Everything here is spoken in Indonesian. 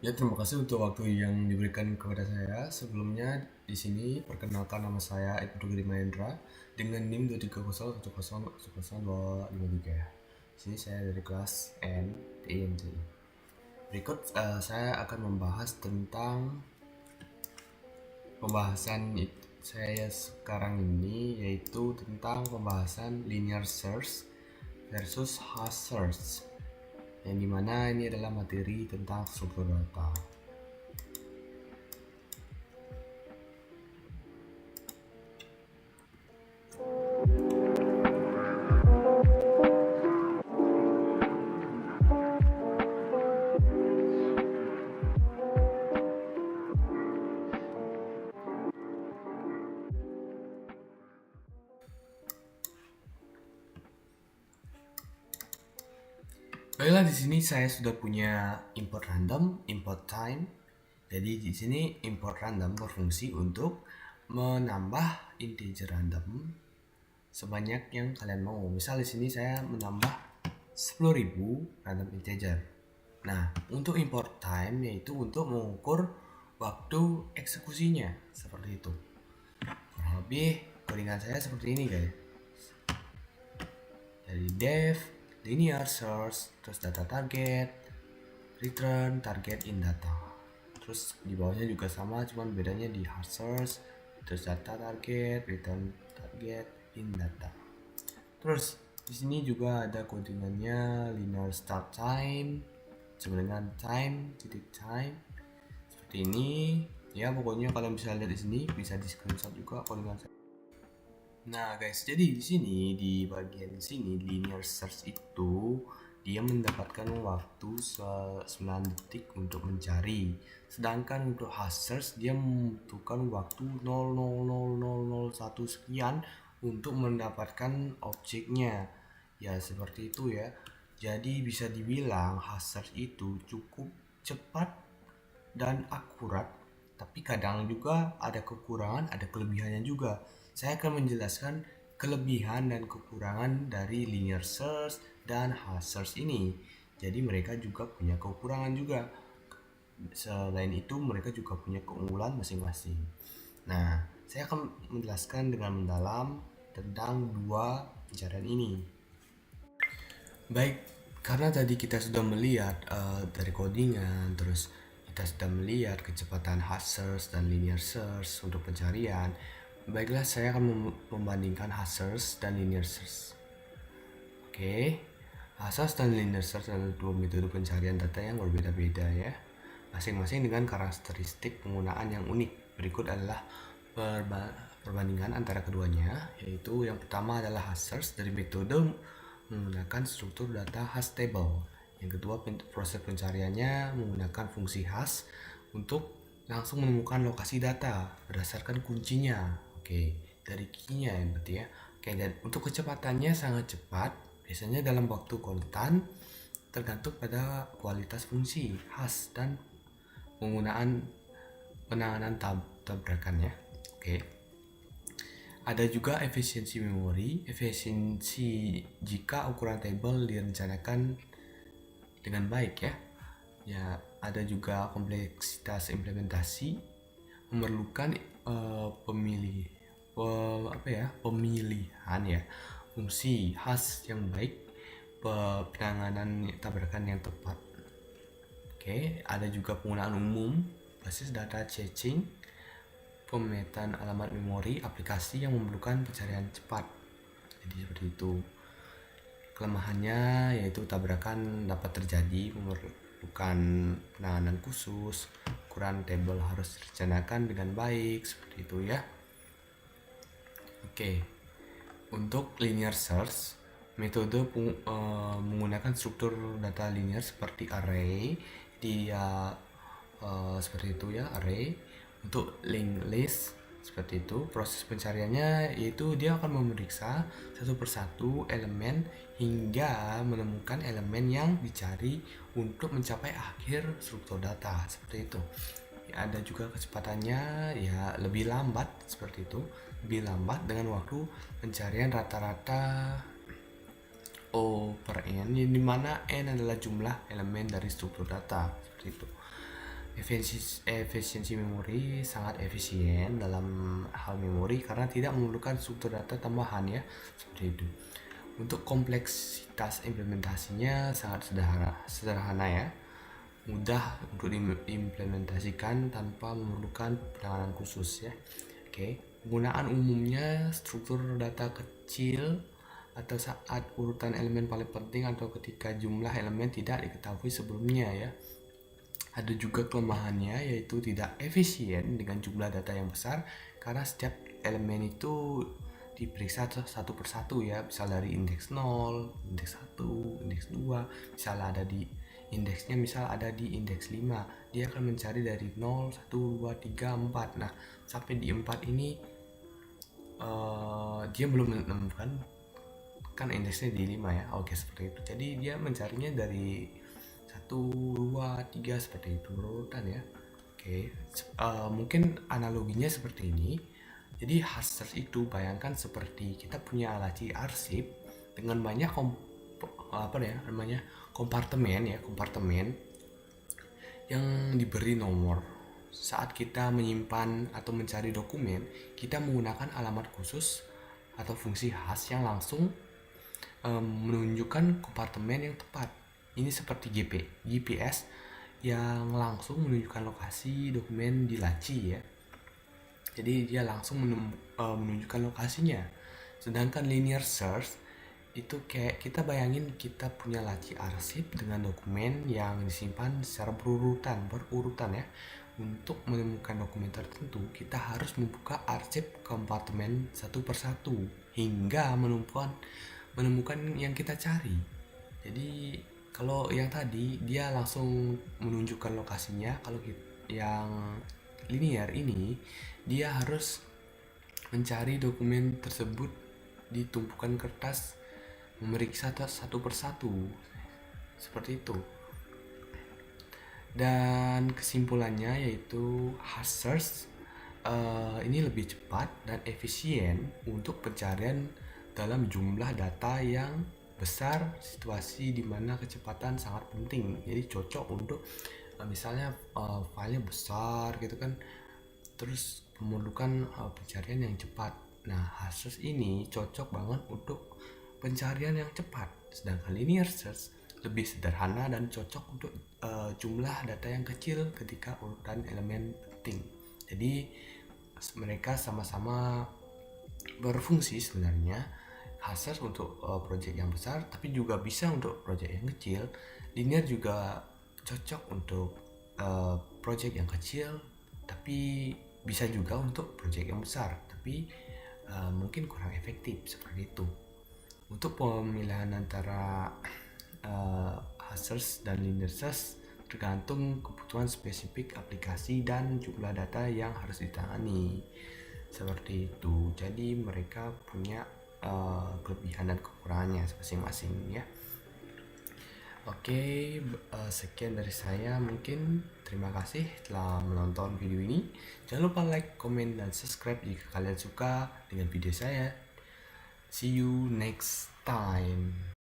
Ya, terima kasih untuk waktu yang diberikan kepada saya. Sebelumnya di sini perkenalkan nama saya Ibnu Giri Mahendra dengan NIM 23010100253 ya. Di sini saya dari kelas N TIMT. Berikut saya akan membahas tentang saya sekarang ini, yaitu tentang pembahasan linear search versus hash search, yang dimana ini adalah materi tentang struktur data. Baiklah, di sini saya sudah punya import random, import time. Jadi di sini import random berfungsi untuk menambah integer random sebanyak yang kalian mau. Misal di sini saya menambah 10.000 random integer. Nah, untuk import time yaitu untuk mengukur waktu eksekusinya, seperti itu. Kurang lebih codingan saya seperti ini, guys. Dari def, linear search, terus data target, return target in data. Terus di bawahnya juga sama, cuman bedanya di hard search, terus data target, return target in data. Terus di sini juga ada codingannya linear start time sama dengan time titik time, seperti ini ya. Pokoknya kalian bisa lihat di sini, bisa di screenshot juga codingan saya. Nah guys, jadi di sini di bagian sini linear search itu dia mendapatkan waktu 9 detik untuk mencari. Sedangkan untuk hash search dia membutuhkan waktu 0,00001 sekian untuk mendapatkan objeknya. Ya seperti itu ya. Jadi bisa dibilang hash search itu cukup cepat dan akurat, tapi kadang juga ada kekurangan, ada kelebihannya juga. Saya akan menjelaskan kelebihan dan kekurangan dari linear search dan hash search ini. Jadi mereka juga punya kekurangan juga. Selain itu mereka juga punya keunggulan masing-masing. Nah, saya akan menjelaskan dengan mendalam tentang dua pencarian ini. Baik, karena tadi kita sudah melihat dari codingan, terus kita sudah melihat kecepatan hash search dan linear search untuk pencarian. Baiklah, saya akan membandingkan hash search dan linear search. Oke, hash search dan linear search adalah dua metode pencarian data yang berbeda-beda ya, masing-masing dengan karakteristik penggunaan yang unik. Berikut adalah perbandingan antara keduanya, yaitu yang pertama adalah hash search dari metode menggunakan struktur data hash table. Yang kedua, proses pencariannya menggunakan fungsi hash untuk langsung menemukan lokasi data berdasarkan kuncinya. Oke, dari key-nya ya berarti ya. Oke, dan untuk kecepatannya sangat cepat, biasanya dalam waktu konstan, tergantung pada kualitas fungsi hash dan penggunaan penanganan tabrakannya. Oke. Ada juga efisiensi memori, efisiensi jika ukuran tabel direncanakan dengan baik ya. Ya, ada juga kompleksitas implementasi, memerlukan pemilihan ya fungsi hash yang baik, penanganan tabrakan yang tepat. Oke, ada juga penggunaan umum, basis data caching, pemetaan alamat memori, aplikasi yang memerlukan pencarian cepat. Jadi seperti itu. Kelemahannya yaitu tabrakan dapat terjadi, memerlukan penanganan khusus, ukuran tabel harus direncanakan dengan baik, seperti itu ya. Oke, untuk linear search, metode menggunakan struktur data linear seperti array, dia seperti itu ya, array. Untuk linked list seperti itu, proses pencariannya yaitu dia akan memeriksa satu persatu elemen hingga menemukan elemen yang dicari untuk mencapai akhir struktur data, seperti itu. Ada juga kecepatannya ya lebih lambat, seperti itu, lebih lambat dengan waktu pencarian rata-rata O per n, yang dimana n adalah jumlah elemen dari struktur data, seperti itu. Efisiensi memori sangat efisien dalam hal memori karena tidak memerlukan struktur data tambahan ya, seperti itu. Untuk kompleksitas implementasinya sangat sederhana ya, mudah untuk diimplementasikan tanpa memerlukan penanganan khusus ya. Oke, penggunaan umumnya struktur data kecil atau saat urutan elemen paling penting atau ketika jumlah elemen tidak diketahui sebelumnya ya. Ada juga kelemahannya yaitu tidak efisien dengan jumlah data yang besar karena setiap elemen itu diperiksa satu persatu ya, misal dari indeks 0, indeks 1, indeks 2, misal ada di indeksnya, misal ada di indeks 5, dia akan mencari dari 0, 1, 2, 3, 4. Nah, sampai di 4 ini dia belum menemukan, kan indeksnya di 5 ya. Oke, seperti itu. Jadi dia mencarinya dari 1, 2, 3 seperti itu berurutan ya. Oke, mungkin analoginya seperti ini. Jadi hard search itu bayangkan seperti kita punya laci arsip dengan banyak kompartemen yang diberi nomor. Saat kita menyimpan atau mencari dokumen, kita menggunakan alamat khusus atau fungsi khas yang langsung menunjukkan kompartemen yang tepat. Ini seperti GPS yang langsung menunjukkan lokasi dokumen di laci ya. Jadi dia langsung menunjukkan lokasinya. Sedangkan linear search itu kayak kita bayangin kita punya laci arsip dengan dokumen yang disimpan secara berurutan ya. Untuk menemukan dokumen tertentu, kita harus membuka arsip kompartemen satu persatu hingga menemukan yang kita cari. Jadi kalau yang tadi dia langsung menunjukkan lokasinya, kalau yang linear ini dia harus mencari dokumen tersebut di tumpukan kertas, memeriksa satu persatu seperti itu. Dan kesimpulannya yaitu hard search ini lebih cepat dan efisien untuk pencarian dalam jumlah data yang besar, situasi di mana kecepatan sangat penting. Jadi cocok untuk misalnya filenya besar gitu kan, terus memerlukan pencarian yang cepat. Nah, hard search ini cocok banget untuk pencarian yang cepat, sedangkan linear search lebih sederhana dan cocok untuk jumlah data yang kecil ketika urutan elemen penting. Jadi mereka sama-sama berfungsi sebenarnya. Hard search untuk project yang besar, tapi juga bisa untuk project yang kecil. Linear juga cocok untuk project yang kecil, tapi bisa juga untuk project yang besar, tapi mungkin kurang efektif seperti itu. Untuk pemilihan antara hard search dan linear search tergantung kebutuhan spesifik aplikasi dan jumlah data yang harus ditangani seperti itu. Jadi mereka punya kelebihan dan kekurangannya masing-masing ya. Oke, sekian dari saya. Mungkin terima kasih telah menonton video ini. Jangan lupa like, komen, dan subscribe jika kalian suka dengan video saya. See you next time.